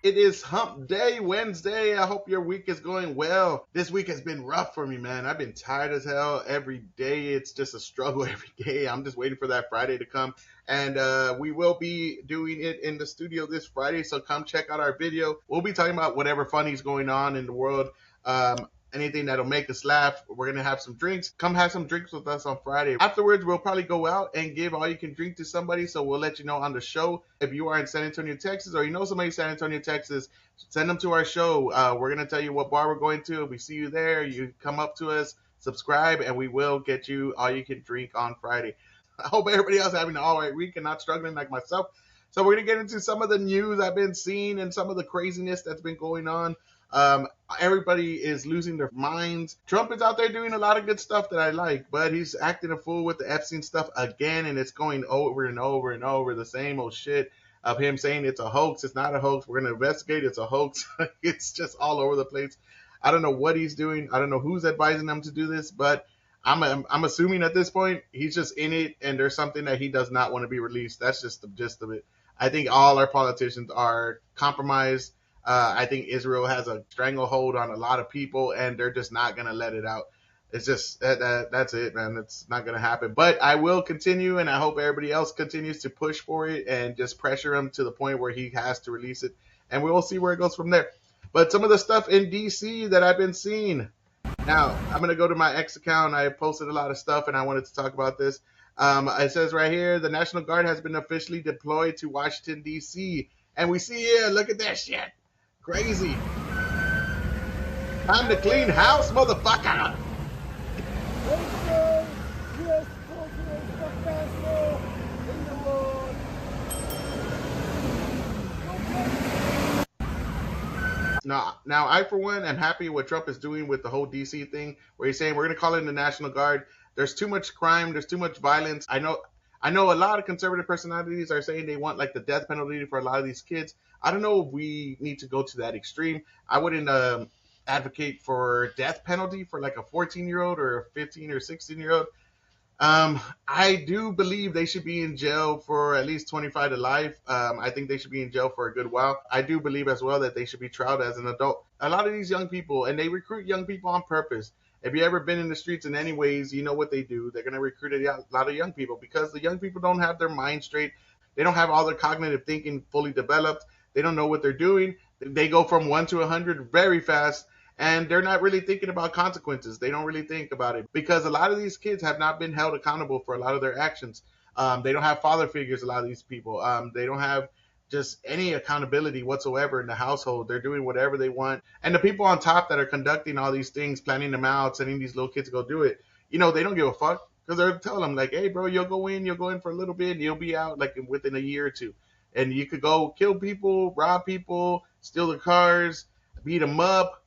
It is Hump Day Wednesday. I hope your week is going well. This week has been rough for me, man. I've been tired as hell every day. It's just a struggle every day. I'm just waiting for that Friday to come. And we will be doing it in the studio this Friday. So come check out our video. We'll be talking about whatever funny is going on in the world. Anything that'll make us laugh. We're going to have some drinks. Come have some drinks with us on Friday. Afterwards, we'll probably go out and give all you can drink to somebody. So we'll let you know on the show. If you are in San Antonio, Texas, or you know somebody in San Antonio, Texas, send them to our show. We're going to tell you what bar we're going to. If we see you there, you come up to us, subscribe, and we will get you all you can drink on Friday. I hope everybody else is having an all right week and not struggling like myself. So we're going to get into some of the news I've been seeing and some of the craziness that's been going on. Everybody is losing their minds. Trump is out there doing a lot of good stuff that I like, but he's acting a fool with the Epstein stuff again, and it's going over and over and over the same old shit of him saying it's a hoax. It's not a hoax. We're going to investigate. It's a hoax. It's just all over the place. I don't know what he's doing. I don't know who's advising him to do this, but I'm assuming at this point he's just in it, and there's something that he does not want to be released. That's just the gist of it. I think all our politicians are compromised. I think Israel has a stranglehold on a lot of people, and they're just not going to let it out. It's just that's it, man. It's not going to happen. But I will continue, and I hope everybody else continues to push for it and just pressure him to the point where he has to release it. And we will see where it goes from there. But some of the stuff in D.C. that I've been seeing. Now, I'm going to go to my X account. I posted a lot of stuff, and I wanted to talk about this. It says right here, the National Guard has been officially deployed to Washington, D.C. And we see here, look at that shit. Crazy. Time to clean house, motherfucker. Now, I, for one, am happy what Trump is doing with the whole DC thing, where he's saying we're going to call in the National Guard. There's too much crime. There's too much violence. I know a lot of conservative personalities are saying they want like the death penalty for a lot of these kids. I don't know if we need to go to that extreme. I wouldn't advocate for death penalty for like a 14-year-old or a 15 or 16-year-old. I do believe they should be in jail for at least 25 to life. I think they should be in jail for a good while. I do believe as well that they should be tried as an adult. A lot of these young people, and they recruit young people on purpose. If you ever been in the streets in any ways, you know what they do. They're going to recruit a lot of young people because the young people don't have their mind straight. They don't have all their cognitive thinking fully developed. They don't know what they're doing. They go from 1 to 100 very fast, and they're not really thinking about consequences. They don't really think about it because a lot of these kids have not been held accountable for a lot of their actions. They don't have father figures, a lot of these people. They don't have just any accountability whatsoever in the household. They're doing whatever they want. And the people on top that are conducting all these things, planning them out, sending these little kids to go do it, they don't give a fuck because they're telling them like, hey, bro, you'll go in for a little bit and you'll be out like within a year or two. And you could go kill people, rob people, steal their cars, beat them up.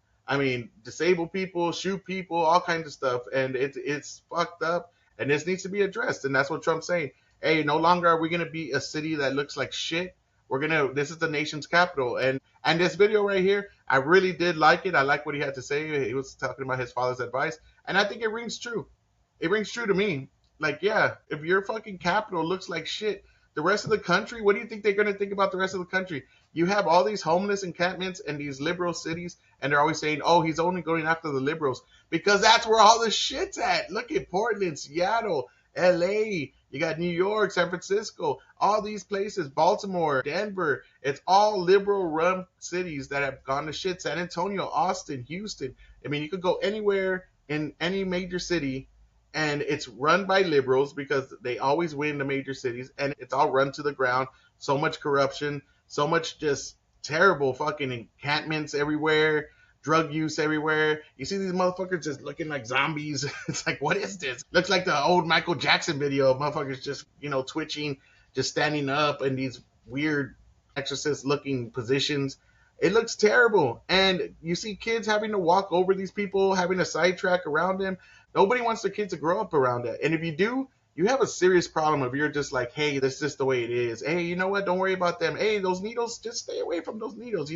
Disable people, shoot people, all kinds of stuff. And it's fucked up. And this needs to be addressed. And that's what Trump's saying. Hey, no longer are we going to be a city that looks like shit. This is the nation's capital. And this video right here, I really did like it. I like what he had to say. He was talking about his father's advice. And I think it rings true. It rings true to me. Like, yeah, if your fucking capital looks like shit, the rest of the country, what do you think they're going to think about the rest of the country? You have all these homeless encampments in these liberal cities, and they're always saying, oh, he's only going after the liberals, because that's where all the shit's at. Look at Portland, Seattle, LA, you got New York, San Francisco, all these places, Baltimore, Denver. It's all liberal-run cities that have gone to shit. San Antonio, Austin, Houston. You could go anywhere in any major city, and it's run by liberals because they always win the major cities, and it's all run to the ground. So much corruption, so much just terrible fucking encampments everywhere, drug use everywhere. You see these motherfuckers just looking like zombies. It's like, what is this? Looks like the old Michael Jackson video of motherfuckers just, twitching, just standing up in these weird exorcist-looking positions. It looks terrible. And you see kids having to walk over these people, having a sidetrack around them. Nobody wants their kids to grow up around that. And if you do, you have a serious problem if you're just like, hey, that's just the way it is. Hey, you know what? Don't worry about them. Hey, those needles, just stay away from those needles.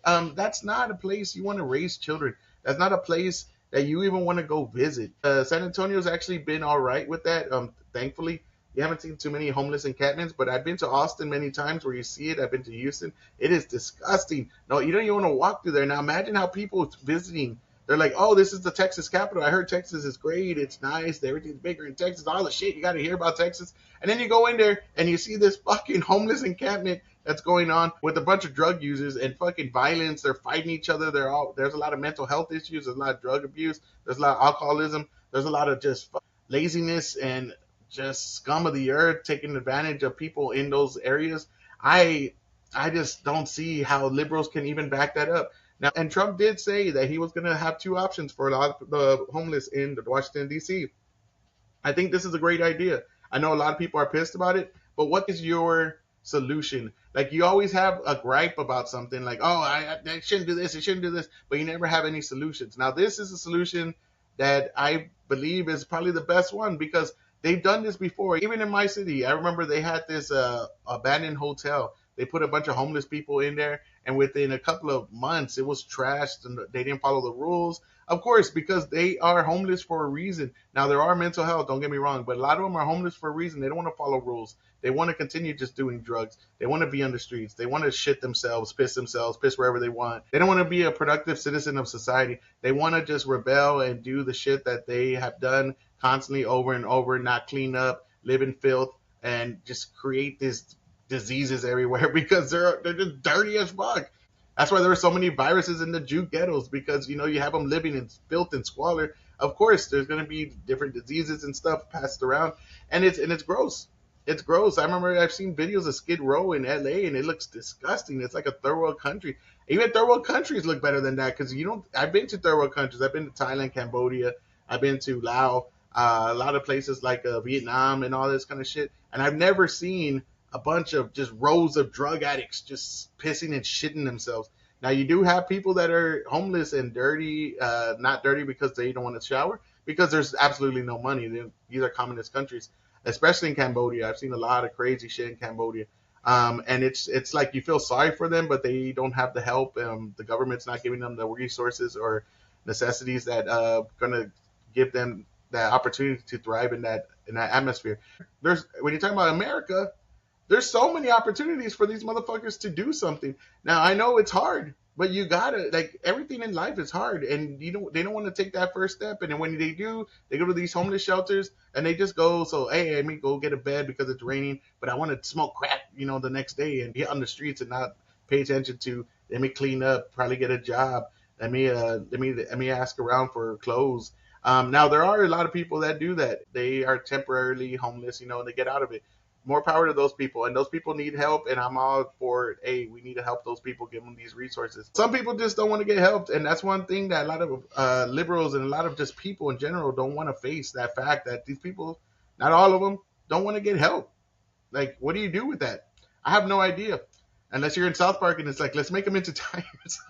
That's not a place you want to raise children. That's not a place that you even want to go visit. San Antonio's actually been all right with that, thankfully. you haven't seen too many homeless encampments, but I've been to Austin many times where you see it. I've been to Houston. It is disgusting. No, you don't even want to walk through there. Now imagine how people visiting, they're like, oh, this is the Texas capital. I heard Texas is great. It's nice. Everything's bigger in Texas. All the shit you got to hear about Texas. And then you go in there and you see this fucking homeless encampment that's going on with a bunch of drug users and fucking violence. They're fighting each other. There's a lot of mental health issues. There's a lot of drug abuse. There's a lot of alcoholism. There's a lot of just laziness and just scum of the earth taking advantage of people in those areas. I just don't see how liberals can even back that up. Now, and Trump did say that he was going to have two options for a lot of the homeless in Washington, D.C. I think this is a great idea. I know a lot of people are pissed about it, but what is your solution? Like, you always have a gripe about something like, oh, I shouldn't do this, I shouldn't do this, but you never have any solutions. Now, this is a solution that I believe is probably the best one because they've done this before. Even in my city, I remember they had this abandoned hotel. They put a bunch of homeless people in there, and within a couple of months, it was trashed, and they didn't follow the rules. Of course, because they are homeless for a reason. Now, there are mental health, don't get me wrong, but a lot of them are homeless for a reason. They don't want to follow rules. They want to continue just doing drugs. They want to be on the streets. They want to shit themselves, piss wherever they want. They don't want to be a productive citizen of society. They want to just rebel and do the shit that they have done constantly over and over, not clean up, live in filth, and just create these diseases everywhere because they're just dirty as fuck. That's why there are so many viruses in the Jew ghettos because, you have them living in filth and squalor. Of course, there's going to be different diseases and stuff passed around, and it's gross. It's gross. I remember I've seen videos of Skid Row in LA, and it looks disgusting. It's like a third world country. Even third world countries look better than that because I've been to third world countries. I've been to Thailand, Cambodia. I've been to Laos, a lot of places like Vietnam and all this kind of shit, and I've never seen a bunch of just rows of drug addicts just pissing and shitting themselves. Now, you do have people that are homeless and dirty, not dirty because they don't want to shower, because there's absolutely no money. These are communist countries, especially in Cambodia. I've seen a lot of crazy shit in Cambodia. And it's like you feel sorry for them, but they don't have the help. The government's not giving them the resources or necessities that going to give them the opportunity to thrive in that atmosphere. When you're talking about America, there's so many opportunities for these motherfuckers to do something. Now, I know it's hard, but you gotta, like, everything in life is hard, and they don't want to take that first step. And then when they do, they go to these homeless shelters and they just go, so, hey, let me go get a bed because it's raining, but I want to smoke crack, the next day and get on the streets and not pay attention to, let me clean up, probably get a job. Let me ask around for clothes. Now, there are a lot of people that do that. They are temporarily homeless, and they get out of it. More power to those people, and those people need help, and I'm all for, hey, we need to help those people, give them these resources. Some people just don't want to get helped, and that's one thing that a lot of liberals and a lot of just people in general don't want to face, that fact that these people, not all of them, don't want to get help. Like, what do you do with that? I have no idea. Unless you're in South Park and it's like, let's make them into tires.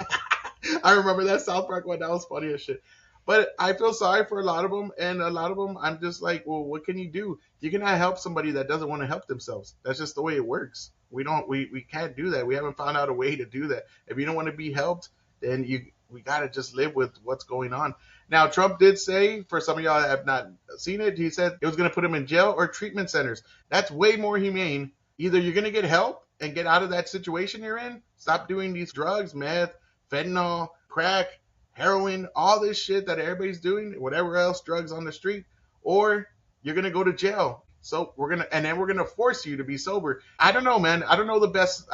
I remember that South Park one. That was funny as shit. But I feel sorry for a lot of them, and a lot of them, I'm just like, well, what can you do? You cannot help somebody that doesn't want to help themselves. That's just the way it works. We can't do that. We haven't found out a way to do that. If you don't want to be helped, then we got to just live with what's going on. Now, Trump did say, for some of y'all that have not seen it, he said it was going to put them in jail or treatment centers. That's way more humane. Either you're going to get help and get out of that situation you're in, stop doing these drugs, meth, fentanyl, crack, heroin, all this shit that everybody's doing, whatever else, drugs on the street, or you're going to go to jail. So then we're going to force you to be sober. I don't know, man. I don't know the best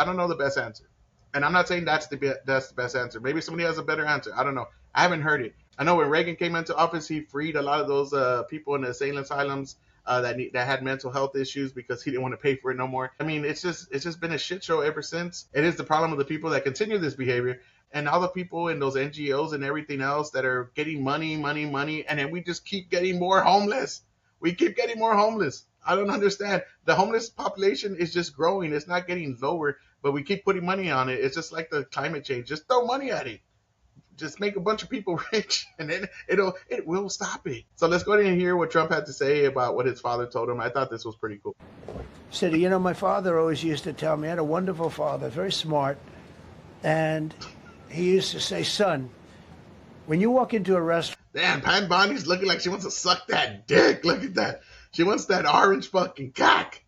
answer. And I'm not saying that's the best answer. Maybe somebody has a better answer. I don't know. I haven't heard it. I know when Reagan came into office, he freed a lot of those people in the insane asylums that had mental health issues because he didn't want to pay for it no more. I mean, it's just been a shit show ever since. It is the problem of the people that continue this behavior. And all the people in those NGOs and everything else that are getting money, and then we just keep getting more homeless. We keep getting more homeless. I don't understand. The homeless population is just growing. It's not getting lower, but we keep putting money on it. It's just like the climate change. Just throw money at it. Just make a bunch of people rich, and then it will stop it. So let's go ahead and hear what Trump had to say about what his father told him. I thought this was pretty cool. He said, my father always used to tell me, I had a wonderful father, very smart, and he used to say, son, when you walk into a restaurant... Damn, Pam Bondi's looking like she wants to suck that dick. Look at that. She wants that orange fucking cock.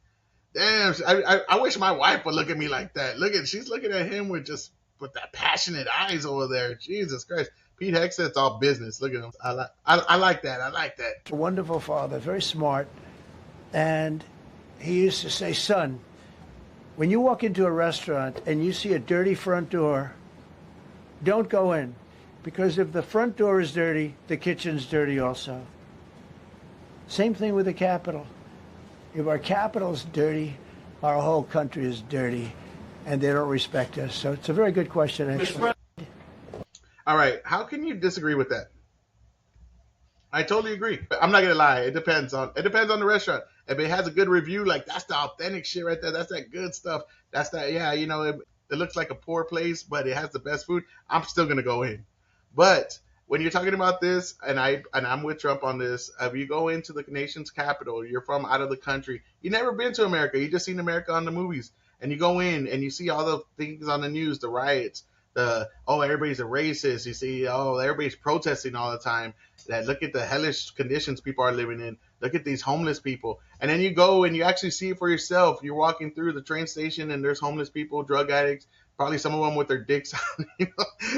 Damn, I wish my wife would look at me like that. She's looking at him with that passionate eyes over there. Jesus Christ. Pete Hexett's all business. Look at him. I like that. I like that. A wonderful father, very smart. And he used to say, son, when you walk into a restaurant and you see a dirty front door, don't go in. Because if the front door is dirty, the kitchen's dirty also. Same thing with the Capitol. If our capital's dirty, our whole country is dirty, and they don't respect us. So it's a very good question, actually. All right, how can you disagree with that? I totally agree. I'm not gonna lie. It depends on the restaurant. If it has a good review, like that's the authentic shit right there. That's that good stuff. That's that. Yeah, it looks like a poor place, but it has the best food. I'm still gonna go in. But when you're talking about this, and I'm with Trump on this, if you go into the nation's capital, you're from out of the country, you've never been to America, you just seen America on the movies, and you go in and you see all the things on the news, the riots, everybody's a racist, you see, everybody's protesting all the time, that look at the hellish conditions people are living in, look at these homeless people, and then you go and you actually see it for yourself. You're walking through the train station and there's homeless people, drug addicts, probably some of them with their dicks out.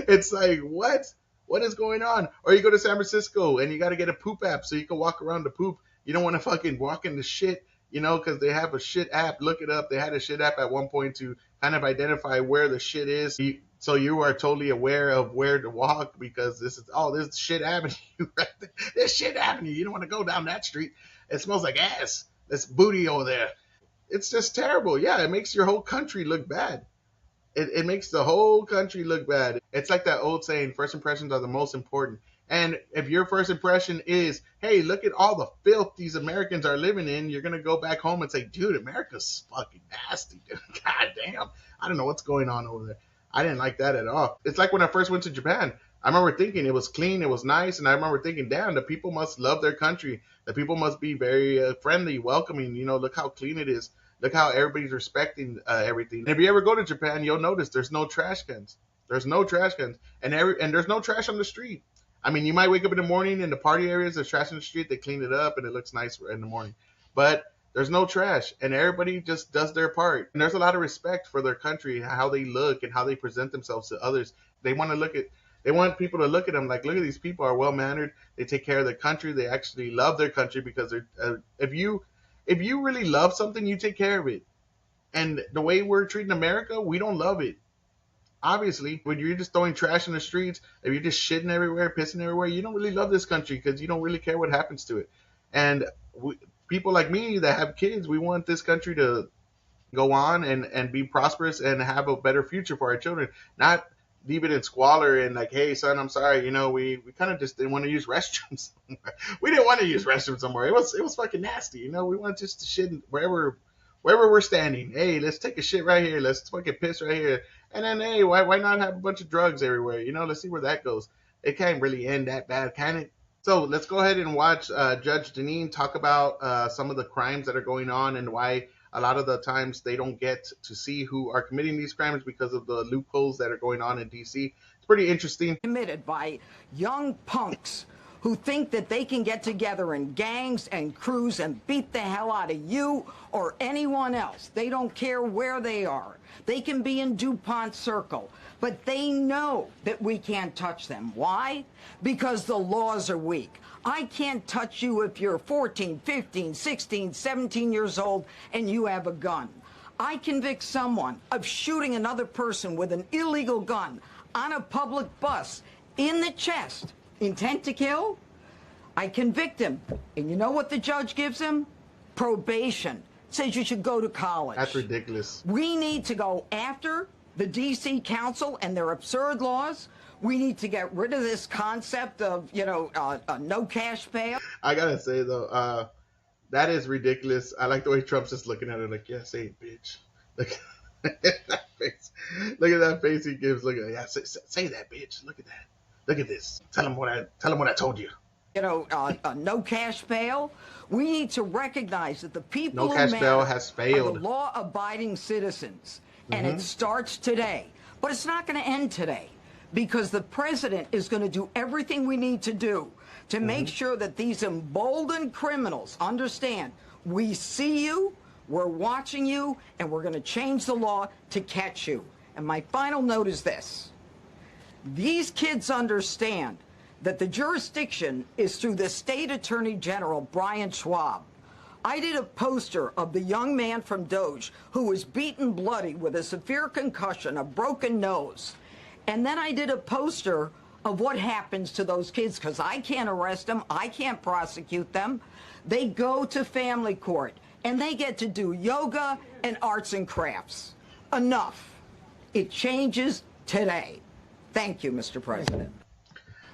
It's like, what is going on? Or you go to San Francisco and you got to get a poop app so you can walk around the poop. You don't want to fucking walk in the shit, because they have a shit app. Look it up. They had a shit app at one point to kind of identify where the shit is. So you are totally aware of where to walk because this is shit avenue. Right there. This shit avenue. You don't want to go down that street. It smells like ass. There's booty over there. It's just terrible. Yeah, it makes your whole country look bad. It makes the whole country look bad. It's like that old saying, first impressions are the most important. And if your first impression is, hey, look at all the filth these Americans are living in, you're going to go back home and say, dude, America's fucking nasty, dude. God damn. I don't know what's going on over there. I didn't like that at all. It's like when I first went to Japan. I remember thinking it was clean, it was nice, and I remember thinking, damn, the people must love their country. The people must be very friendly, welcoming. Look how clean it is. Look how everybody's respecting everything. And if you ever go to Japan, you'll notice there's no trash cans. There's no trash cans. And there's no trash on the street. I mean, you might wake up in the morning in the party areas, there's trash in the street. They clean it up and it looks nice in the morning. But there's no trash. And everybody just does their part. And there's a lot of respect for their country, how they look and how they present themselves to others. They want people to look at them like, look at these people are well-mannered. They take care of their country. They actually love their country because if you really love something, you take care of it. And the way we're treating America, we don't love it. Obviously, when you're just throwing trash in the streets, if you're just shitting everywhere, pissing everywhere, you don't really love this country because you don't really care what happens to it. And people like me that have kids, we want this country to go on and be prosperous and have a better future for our children, not leave it in squalor and like, hey, son, I'm sorry, we kind of just didn't want to use restrooms somewhere. We didn't want to use restrooms somewhere. It was fucking nasty, we want just to shit wherever we're standing. Hey, let's take a shit right here. Let's fucking piss right here. And then, hey, why not have a bunch of drugs everywhere? Let's see where that goes. It can't really end that bad, can it? So let's go ahead and watch Judge Deneen talk about some of the crimes that are going on and why a lot of the times they don't get to see who are committing these crimes because of the loopholes that are going on in D.C. It's pretty interesting. Committed by young punks who think that they can get together in gangs and crews and beat the hell out of you or anyone else. They don't care where they are. They can be in DuPont Circle, but they know that we can't touch them. Why? Because the laws are weak. I can't touch you if you're 14, 15, 16, 17 years old and you have a gun. I convict someone of shooting another person with an illegal gun on a public bus in the chest. Intent to kill? I convict him. And you know what the judge gives him? Probation. Says you should go to college. That's ridiculous. We need to go after the D.C. Council and their absurd laws. We need to get rid of this concept of, no cash payout. I gotta say, though, that is ridiculous. I like the way Trump's just looking at her like, yeah, say it, bitch. Look at that face. Look at that face he gives. Look at that. Yeah, say that, bitch. Look at that. Look at this. Tell him what I told you. No cash bail. We need to recognize that the people no cash bail has failed. Are the law-abiding citizens, and it starts today. But it's not going to end today, because the president is going to do everything we need to do to make sure that these emboldened criminals understand we see you, we're watching you, and we're going to change the law to catch you. And my final note is this. These kids understand that the jurisdiction is through the state attorney general, Brian Schwab. I did a poster of the young man from Doge who was beaten bloody with a severe concussion, a broken nose. And then I did a poster of what happens to those kids, because I can't arrest them, I can't prosecute them. They go to family court, and they get to do yoga and arts and crafts. Enough. It changes today. Thank you, Mr. President.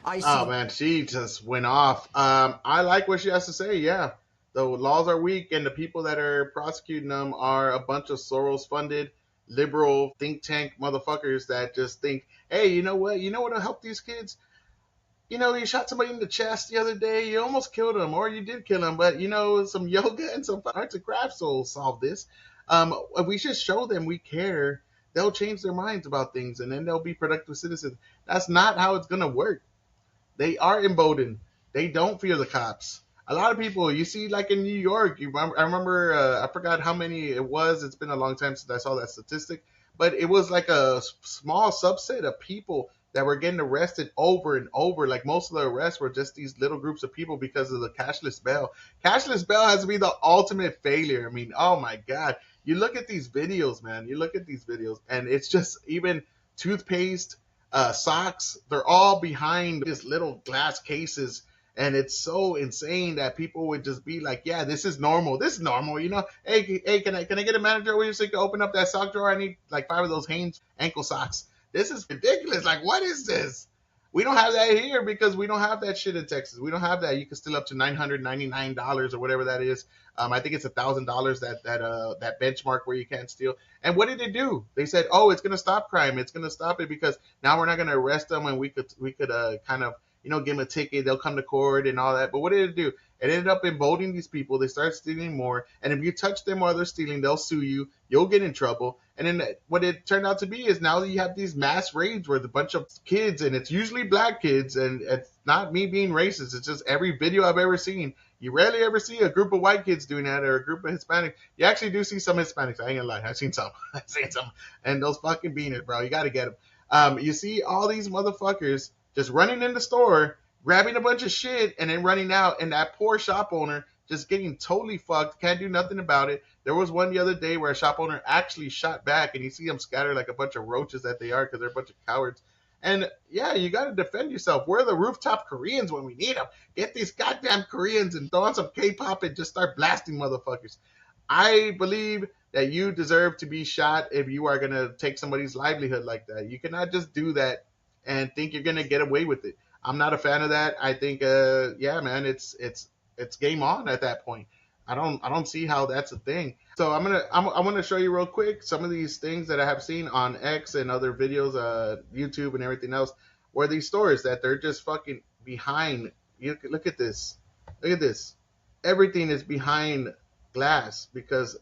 Oh man, she just went off. I like what she has to say. Yeah, the laws are weak, and the people that are prosecuting them are a bunch of Soros-funded liberal think tank motherfuckers that just think, hey, you know what? You know what'll help these kids? You know, you shot somebody in the chest the other day, you almost killed him, or you did kill him, but you know, some yoga and some arts and crafts will solve this. If we just show them we care, they'll change their minds about things, and then they'll be productive citizens. That's not how it's gonna work. They are emboldened. They don't fear the cops. A lot of people, you see, like in New York, I remember, I forgot how many it was. It's been a long time since I saw that statistic, but it was like a small subset of people that were getting arrested over and over. Like most of the arrests were just these little groups of people because of the cashless bail. Cashless bail has to be the ultimate failure. I mean, oh my God. You look at these videos, man. You look at these videos, and it's just even toothpaste, socks, they're all behind these little glass cases. And it's so insane that people would just be like, yeah, this is normal. This is normal. You know, hey, can I get a manager over here so you can open up that sock drawer? I need like 5 of those Hanes ankle socks. This is ridiculous. Like, what is this? We don't have that here because we don't have that shit in Texas. We don't have that. You can steal up to $999 or whatever that is. I think it's $1,000 that benchmark where you can't steal. And what did it do? They said, oh, it's gonna stop crime. It's gonna stop it because now we're not gonna arrest them, and we could kind of, you know, give them a ticket. They'll come to court and all that. But what did it do? It ended up emboldening these people. They start stealing more. And if you touch them while they're stealing, they'll sue you. You'll get in trouble. And then what it turned out to be is now you have these mass raids where the bunch of kids, and it's usually black kids, and it's not me being racist. It's just every video I've ever seen. You rarely ever see a group of white kids doing that or a group of Hispanics. You actually do see some Hispanics. I ain't gonna lie. I've seen some. I've seen some. And those fucking beaners, bro. You got to get them. You see all these motherfuckers just running in the store, grabbing a bunch of shit, and then running out. And that poor shop owner just getting totally fucked. Can't do nothing about it. There was one the other day where a shop owner actually shot back, and you see them scatter like a bunch of roaches that they are because they're a bunch of cowards. And yeah, you got to defend yourself. We're the rooftop Koreans when we need them. Get these goddamn Koreans and throw on some K-pop and just start blasting motherfuckers. I believe that you deserve to be shot if you are going to take somebody's livelihood like that. You cannot just do that and think you're going to get away with it. I'm not a fan of that. I think, yeah, man, it's game on at that point. I don't see how that's a thing. So I'm gonna show you real quick some of these things that I have seen on X and other videos, YouTube and everything else, where these stores that they're just fucking behind. You look at this. Look at this. Everything is behind glass because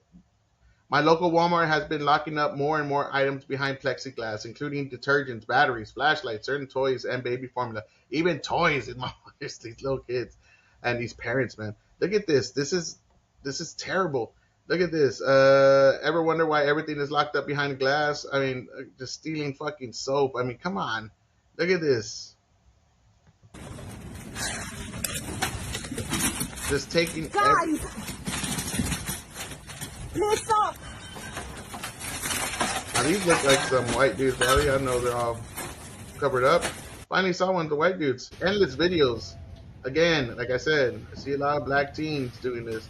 my local Walmart has been locking up more and more items behind plexiglass, including detergents, batteries, flashlights, certain toys, and baby formula. Even toys in my these little kids and these parents, man. Look at this. This is terrible. Look at this. Ever wonder why everything is locked up behind glass? I mean, just stealing fucking soap. I mean, come on. Look at this. Just taking. Guys, please stop. Now these look like some white dudes. Probably I know they're all covered up. Finally saw one of the white dudes. Endless videos. Again, like I said, I see a lot of black teens doing this.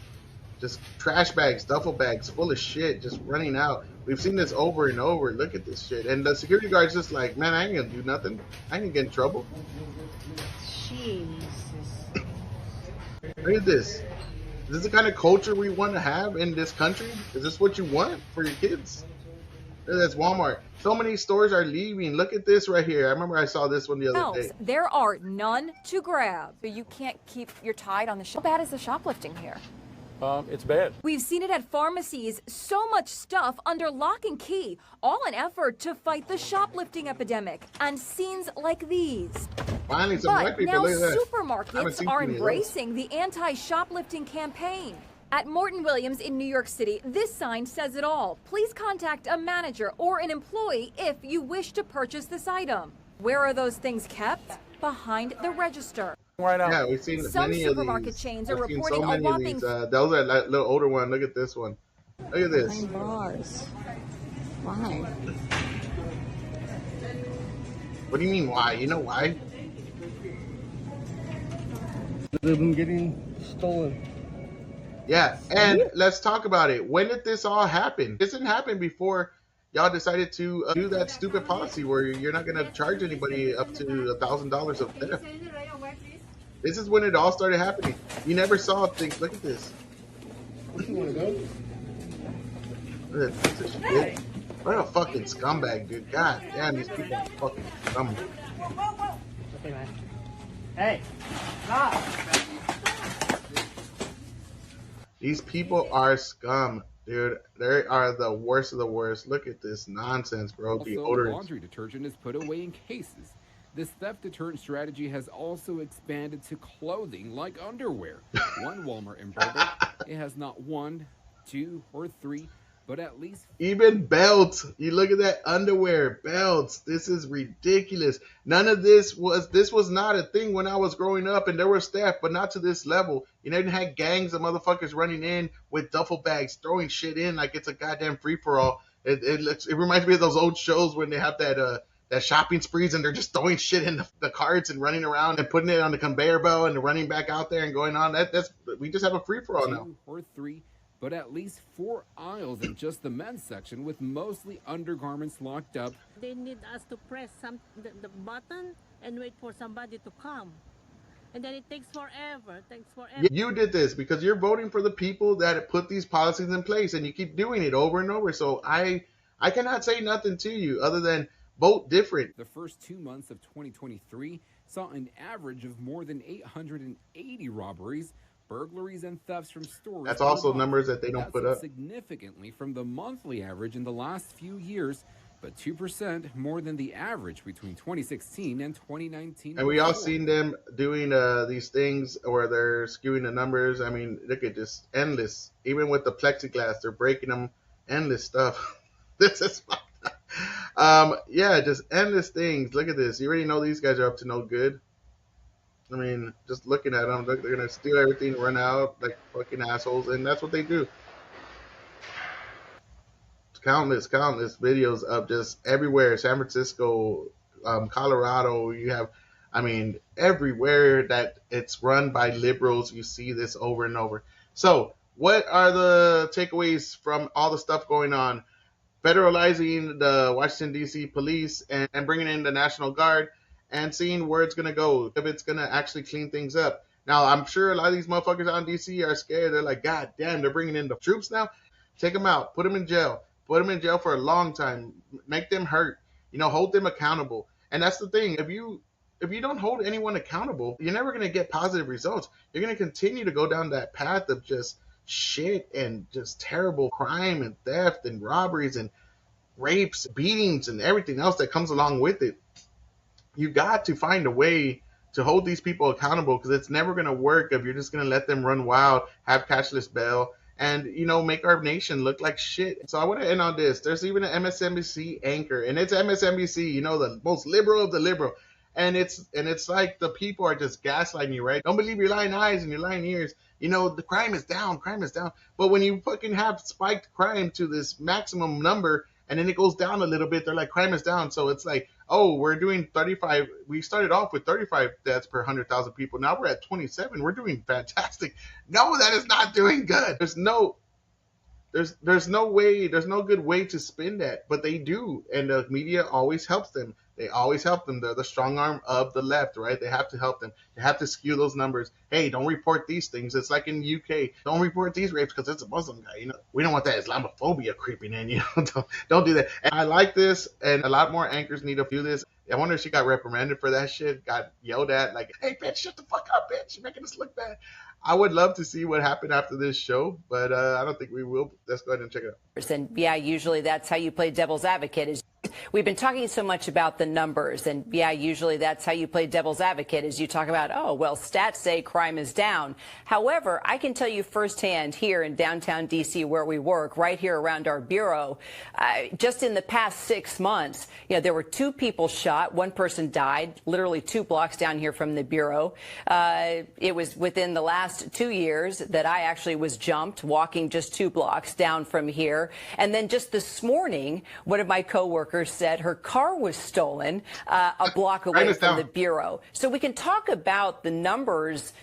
Just trash bags, duffel bags full of shit, just running out. We've seen this over and over. Look at this shit. And the security guard's just like, man, I ain't gonna do nothing. I ain't gonna get in trouble. Jesus. Look at this. Is this the kind of culture we want to have in this country? Is this what you want for your kids? That's Walmart. So many stores are leaving. Look at this right here. I remember I saw this one the other day. There are none to grab. You can't keep your tide on the shop. How bad is the shoplifting here? It's bad. We've seen it at pharmacies, so much stuff under lock and key, all an effort to fight the shoplifting epidemic, and scenes like these. Finally, some white But people. now Look at that. supermarkets are embracing the anti-shoplifting campaign. At Morton Williams in New York City, this sign says it all. Please contact a manager or an employee if you wish to purchase this item. Where are those things kept? Behind the register. Right now. Yeah, we've seen Some many of supermarket these. chains are We've seen reporting so a many of whopping these. Those are like little older one. Look at this one. Look at this. Bars. Why? What do you mean why? You know why? They've been getting stolen. Yeah, and let's talk about it. When did this all happen? This didn't happen before y'all decided to do that stupid policy where you're not going to charge anybody up to $1,000 of theft. This is when it all started happening. You never saw things. Look at this. You want to go? Look at that piece of shit. What a fucking scumbag, dude. God damn, these people are fucking scum. Okay, man. Hey, stop. These people are scum, dude. They are the worst of the worst. Look at this nonsense, bro. Also, Deodorant. laundry detergent is put away in cases. This theft deterrent strategy has also expanded to clothing like underwear. One Walmart in Berkeley, it has not one, two, or three, but at least Even belts. You look at that underwear, belts. This is ridiculous. None of this was not a thing when I was growing up, and there was theft, but not to this level. You didn't have gangs of motherfuckers running in with duffel bags, throwing shit in like it's a goddamn free for all. It reminds me of those old shows when they have that shopping sprees and they're just throwing shit in the carts and running around and putting it on the conveyor belt and running back out there and going on. We just have a free for all now. two or three, but at least 4 aisles in just the men's section with mostly undergarments locked up. They need us to press the button and wait for somebody to come. And then it takes forever. You did this because you're voting for the people that put these policies in place, and you keep doing it over and over. So I cannot say nothing to you other than vote different. The first 2 months of 2023 saw an average of more than 880 robberies, burglaries, and thefts from stores. That's also numbers that they don't put up. Significantly from the monthly average in the last few years, but 2% more than the average between 2016 and 2019. And we all seen them doing these things where they're skewing the numbers. I mean, look at this, endless. Even with the plexiglass, they're breaking them. Endless stuff. This is fucked up. Yeah, just endless things. Look at this. You already know these guys are up to no good. I mean, just looking at them, they're gonna steal everything, run out like fucking assholes, and that's what they do. Countless videos of just everywhere. San Francisco, Colorado. You have, I mean, everywhere that it's run by liberals, you see this over and over. So, what are the takeaways from all the stuff going on? Federalizing the Washington, D.C. police and bringing in the National Guard and seeing where it's going to go, if it's going to actually clean things up. Now, I'm sure a lot of these motherfuckers out in D.C. are scared. They're like, God damn, they're bringing in the troops now? Take them out. Put them in jail. Put them in jail for a long time. Make them hurt. Hold them accountable. And that's the thing. If you don't hold anyone accountable, you're never going to get positive results. You're going to continue to go down that path of just shit and just terrible crime and theft and robberies and rapes, beatings, and everything else that comes along with it. You got to find a way to hold these people accountable, because it's never going to work if you're just going to let them run wild, have cashless bail, and make our nation look like shit. So I want to end on this. There's even an MSNBC anchor, and it's MSNBC, the most liberal of the liberal. And it's like the people are just gaslighting you, right? Don't believe your lying eyes and your lying ears. The crime is down. But when you fucking have spiked crime to this maximum number, and then it goes down a little bit, they're like, crime is down. So it's like, oh, we're doing 35. We started off with 35 deaths per 100,000 people. Now we're at 27. We're doing fantastic. No, that is not doing good. There's no way, there's no good way to spin that, but they do. And the media always helps them. They always help them. They're the strong arm of the left, right? They have to help them. They have to skew those numbers. Hey, don't report these things. It's like in the UK. Don't report these rapes because it's a Muslim guy. We don't want that Islamophobia creeping in. Don't do that. And I like this, and a lot more anchors need to do this. I wonder if she got reprimanded for that shit, got yelled at, like, hey, bitch, shut the fuck up, bitch. You're making us look bad. I would love to see what happened after this show, but I don't think we will. Let's go ahead and check it out. And yeah, usually that's how you play devil's advocate. Is we've been talking so much about the numbers, and yeah, usually that's how you play devil's advocate, is you talk about, oh, well, stats say crime is down. However, I can tell you firsthand here in downtown D.C. where we work, right here around our bureau, just in the past 6 months, there were 2 people shot. 1 person died, literally 2 blocks down here from the bureau. It was within the last 2 years that I actually was jumped walking just 2 blocks down from here. And then just this morning, one of my coworkers said her car was stolen a block away from the bureau. So we can talk about the numbers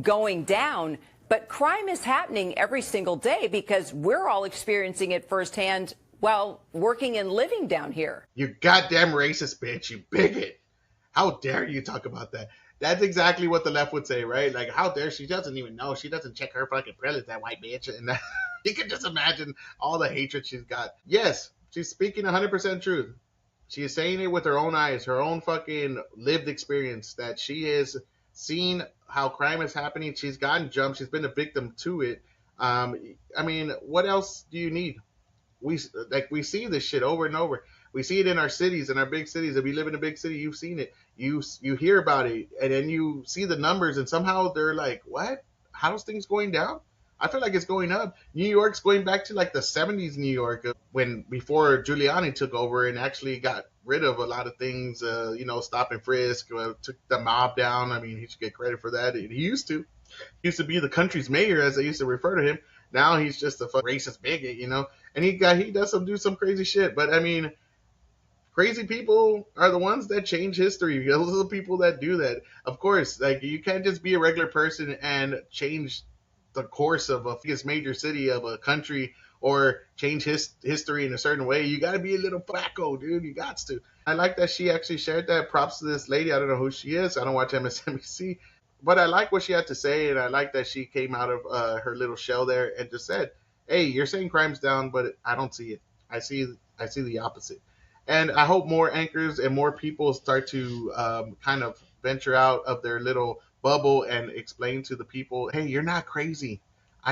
going down, but crime is happening every single day because we're all experiencing it firsthand while working and living down here. You goddamn racist bitch, you bigot. How dare you talk about that? That's exactly what the left would say, right? Like, how dare she doesn't even know. She doesn't check her fucking privilege, that white bitch. And you can just imagine all the hatred she's got. Yes, she's speaking 100% truth. She is saying it with her own eyes, her own fucking lived experience, that she is seeing how crime is happening. She's gotten jumped. She's been a victim to it. I mean, what else do you need? We see this shit over and over. We see it in our cities, in our big cities. If you live in a big city, you've seen it. You hear about it, and then you see the numbers, and somehow they're like, what? How's things going down? I feel like it's going up. New York's going back to like the 70s New York, before Giuliani took over and actually got rid of a lot of things, stop and frisk, took the mob down. I mean, he should get credit for that. He used to be the country's mayor, as they used to refer to him. Now he's just a racist bigot, and he does do some crazy shit. But I mean, crazy people are the ones that change history. Those are the people that do that. Of course, like, you can't just be a regular person and change the course of a major city of a country or change history in a certain way. You got to be a little wacko, dude. You got to. I like that she actually shared that. Props to this lady. I don't know who she is. I don't watch MSNBC. But I like what she had to say, and I like that she came out of her little shell there and just said, hey, you're saying crime's down, but I don't see it. I see the opposite. And I hope more anchors and more people start to kind of venture out of their little bubble and explain to the people, hey, you're not crazy.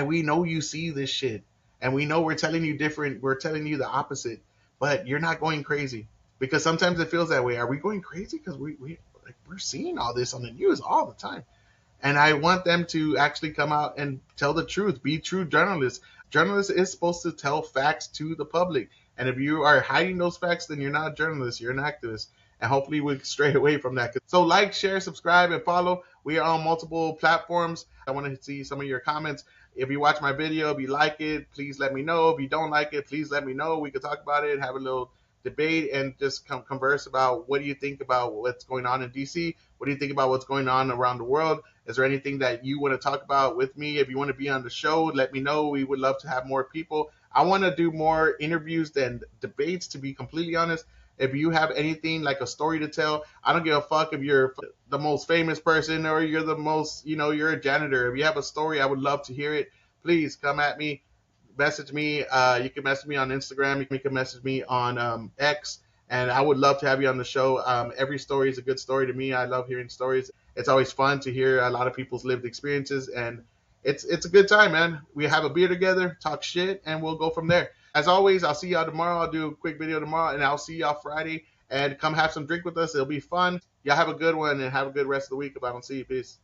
We know you see this shit. And we know we're telling you different. We're telling you the opposite. But you're not going crazy. Because sometimes it feels that way. Are we going crazy? Because we're seeing all this on the news all the time. And I want them to actually come out and tell the truth. Be true journalists. Journalists is supposed to tell facts to the public. And if you are hiding those facts, then you're not a journalist. You're an activist. And hopefully we stray away from that. So like, share, subscribe, and follow. We are on multiple platforms. I want to see some of your comments. If you watch my video, if you like it, please let me know. If you don't like it, please let me know. We could talk about it, have a little debate, and just converse about what do you think about what's going on in DC? What do you think about what's going on around the world? Is there anything that you want to talk about with me? If you want to be on the show, let me know. We would love to have more people. I want to do more interviews than debates, to be completely honest. If you have anything like a story to tell, I don't give a fuck if you're the most famous person or you're the most, you're a janitor. If you have a story, I would love to hear it. Please come at me, message me. You can message me on Instagram. You can message me on X. And I would love to have you on the show. Every story is a good story to me. I love hearing stories. It's always fun to hear a lot of people's lived experiences. And it's a good time, man. We have a beer together, talk shit, and we'll go from there. As always, I'll see y'all tomorrow. I'll do a quick video tomorrow, and I'll see y'all Friday. And come have some drink with us. It'll be fun. Y'all have a good one, and have a good rest of the week if I don't see you. Peace.